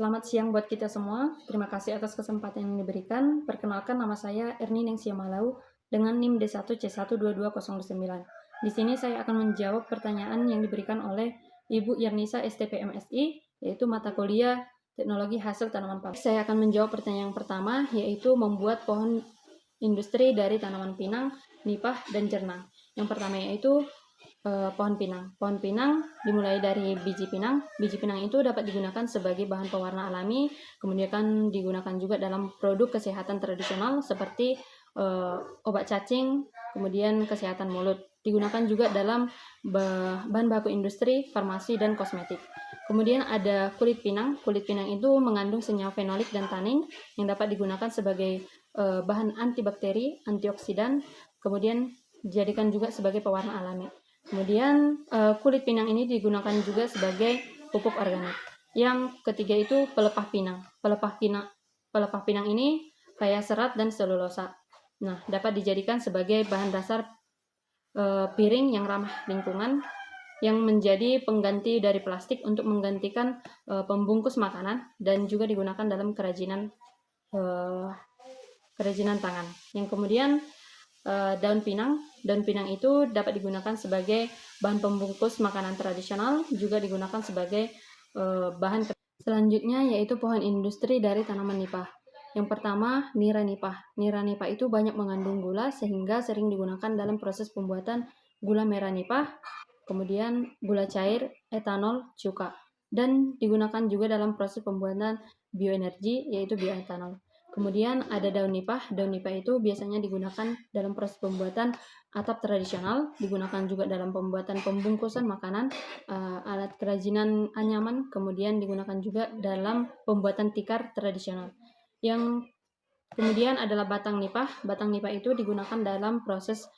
Selamat siang buat kita semua. Terima kasih atas kesempatan yang diberikan. Perkenalkan, nama saya Erni Nengsia Malau dengan NIM D1C12209. Di sini saya akan menjawab pertanyaan yang diberikan oleh Ibu Yarnisa STP MSI, yaitu mata kuliah Teknologi Hasil Tanaman Pabrik. Saya akan menjawab pertanyaan yang pertama, yaitu membuat pohon industri dari tanaman pinang, nipah, dan jernang. Yang pertama yaitu pohon pinang. Pohon pinang dimulai dari biji pinang. Biji pinang itu dapat digunakan sebagai bahan pewarna alami, kemudian kan digunakan juga dalam produk kesehatan tradisional seperti obat cacing, kemudian kesehatan mulut. Digunakan juga dalam bahan baku industri, farmasi, dan kosmetik. Kemudian ada kulit pinang. Kulit pinang itu mengandung senyawa fenolik dan tanin yang dapat digunakan sebagai bahan antibakteri, antioksidan, kemudian dijadikan juga sebagai pewarna alami. Kemudian kulit pinang ini digunakan juga sebagai pupuk organik. Yang ketiga itu pelepah pinang. Pelepah pinang ini kaya serat dan selulosa. Nah, dapat dijadikan sebagai bahan dasar piring yang ramah lingkungan, yang menjadi pengganti dari plastik untuk menggantikan pembungkus makanan, dan juga digunakan dalam kerajinan tangan. Yang kemudian daun pinang. Daun pinang itu dapat digunakan sebagai bahan pembungkus makanan tradisional, juga digunakan sebagai bahan. Selanjutnya yaitu pohon industri dari tanaman nipah. Yang pertama, nira nipah. Nira nipah itu banyak mengandung gula sehingga sering digunakan dalam proses pembuatan gula merah nipah, kemudian gula cair, etanol, cuka, dan digunakan juga dalam proses pembuatan bioenergi yaitu bioetanol. Kemudian ada daun nipah. Daun nipah itu biasanya digunakan dalam proses pembuatan atap tradisional, digunakan juga dalam pembuatan pembungkusan makanan, alat kerajinan anyaman, kemudian digunakan juga dalam pembuatan tikar tradisional. Yang kemudian adalah batang nipah. Batang nipah itu digunakan dalam proses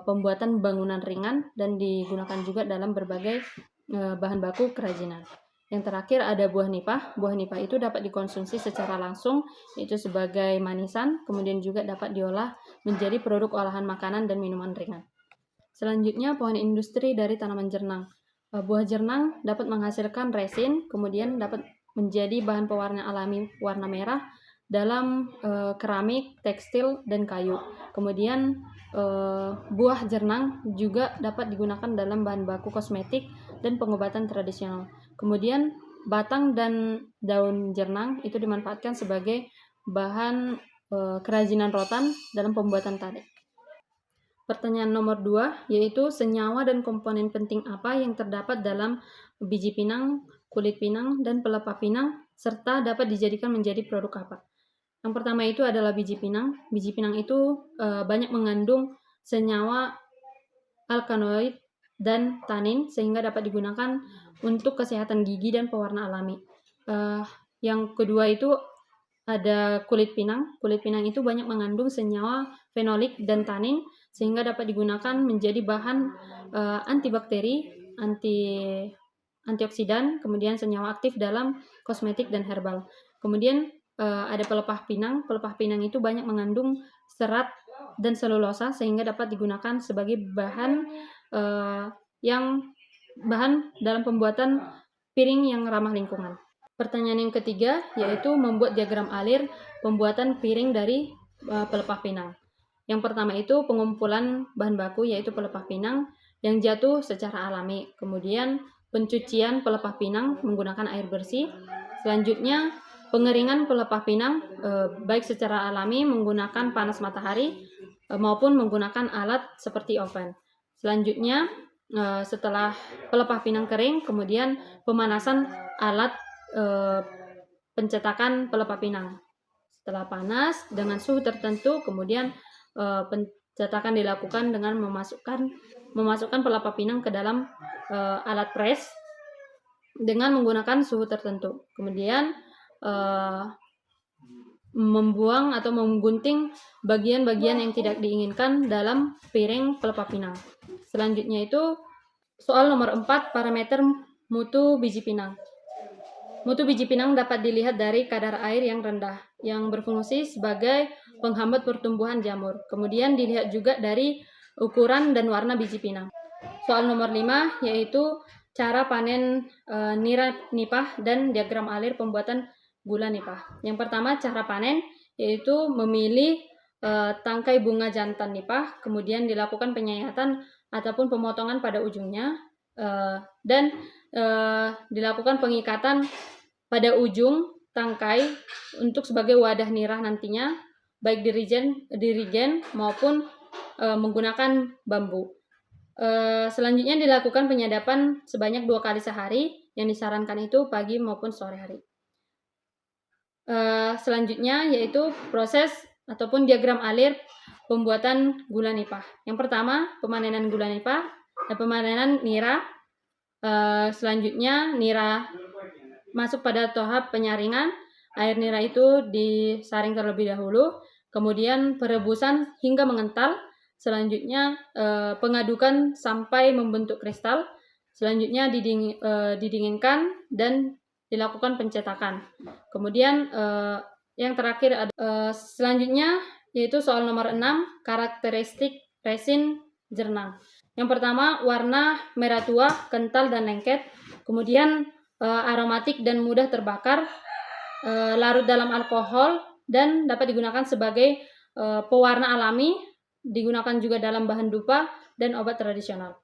pembuatan bangunan ringan dan digunakan juga dalam berbagai bahan baku kerajinan. Yang terakhir ada buah nipah. Buah nipah itu dapat dikonsumsi secara langsung, yaitu sebagai manisan, kemudian juga dapat diolah menjadi produk olahan makanan dan minuman ringan. Selanjutnya, pohon industri dari tanaman jernang. Buah jernang dapat menghasilkan resin, kemudian dapat menjadi bahan pewarna alami warna merah dalam keramik, tekstil, dan kayu. Kemudian buah jernang juga dapat digunakan dalam bahan baku kosmetik dan pengobatan tradisional. Kemudian batang dan daun jernang itu dimanfaatkan sebagai bahan kerajinan rotan dalam pembuatan tarik. Pertanyaan nomor 2 yaitu senyawa dan komponen penting apa yang terdapat dalam biji pinang, kulit pinang, dan pelepah pinang, serta dapat dijadikan menjadi produk apa? Yang pertama itu adalah biji pinang. Biji pinang itu banyak mengandung senyawa alkaloid dan tanin sehingga dapat digunakan untuk kesehatan gigi dan pewarna alami. Yang kedua itu ada kulit pinang. Kulit pinang itu banyak mengandung senyawa fenolik dan tanin sehingga dapat digunakan menjadi bahan antibakteri, antioksidan, kemudian senyawa aktif dalam kosmetik dan herbal. Kemudian ada pelepah pinang. Pelepah pinang itu banyak mengandung serat dan selulosa sehingga dapat digunakan sebagai bahan dalam pembuatan piring yang ramah lingkungan. Pertanyaan yang ketiga yaitu membuat diagram alir pembuatan piring dari pelepah pinang. Yang pertama itu pengumpulan bahan baku yaitu pelepah pinang yang jatuh secara alami. Kemudian pencucian pelepah pinang menggunakan air bersih. Selanjutnya pengeringan pelepah pinang baik secara alami menggunakan panas matahari maupun menggunakan alat seperti oven. Selanjutnya setelah pelepah pinang kering, kemudian pemanasan alat pencetakan pelepah pinang. Setelah panas dengan suhu tertentu, kemudian pencetakan dilakukan dengan memasukkan pelepah pinang ke dalam alat press dengan menggunakan suhu tertentu. Kemudian membuang atau menggunting bagian-bagian yang tidak diinginkan dalam piring pelepah pinang. Selanjutnya itu soal nomor 4, parameter mutu biji pinang. Mutu biji pinang dapat dilihat dari kadar air yang rendah, yang berfungsi sebagai penghambat pertumbuhan jamur. Kemudian dilihat juga dari ukuran dan warna biji pinang. Soal nomor 5 yaitu cara panen nira nipah dan diagram alir pembuatan gula nipah. Yang pertama cara panen yaitu memilih tangkai bunga jantan nipah, kemudian dilakukan penyayatan ataupun pemotongan pada ujungnya dan dilakukan pengikatan pada ujung tangkai untuk sebagai wadah nirah nantinya, baik dirigen maupun menggunakan bambu. Selanjutnya dilakukan penyadapan sebanyak 2 kali sehari, yang disarankan itu pagi maupun sore hari. Selanjutnya yaitu proses ataupun diagram alir pembuatan gula nipah. Yang pertama pemanenan gula nipah, pemanenan nira. Selanjutnya nira masuk pada tahap penyaringan. Air nira itu disaring terlebih dahulu, kemudian perebusan hingga mengental. Selanjutnya pengadukan sampai membentuk kristal. Selanjutnya didinginkan dan dilakukan pencetakan. Kemudian yang terakhir selanjutnya yaitu soal nomor 6, karakteristik resin jernang. Yang pertama warna merah tua, kental dan lengket. Kemudian aromatik dan mudah terbakar, larut dalam alkohol dan dapat digunakan sebagai pewarna alami, digunakan juga dalam bahan dupa dan obat tradisional.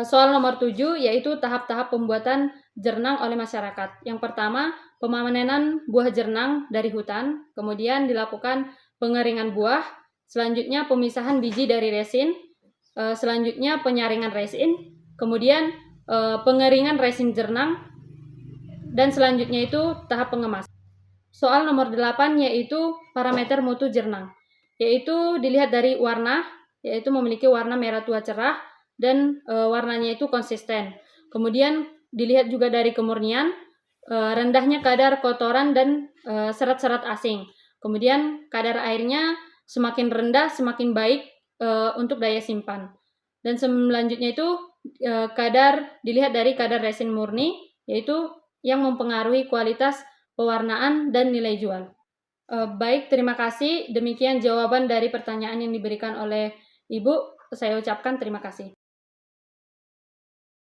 Soal nomor 7 yaitu tahap-tahap pembuatan jernang oleh masyarakat. Yang pertama, pemanenan buah jernang dari hutan, kemudian dilakukan pengeringan buah, selanjutnya pemisahan biji dari resin, selanjutnya penyaringan resin, kemudian pengeringan resin jernang, dan selanjutnya itu tahap pengemasan. Soal nomor 8 yaitu parameter mutu jernang, yaitu dilihat dari warna, yaitu memiliki warna merah tua cerah dan warnanya itu konsisten. Kemudian dilihat juga dari kemurnian, rendahnya kadar kotoran dan serat-serat asing. Kemudian kadar airnya semakin rendah semakin baik untuk daya simpan. Dan selanjutnya itu dilihat dari kadar resin murni, yaitu yang mempengaruhi kualitas pewarnaan dan nilai jual. Baik, terima kasih. Demikian jawaban dari pertanyaan yang diberikan oleh Ibu. Saya ucapkan terima kasih.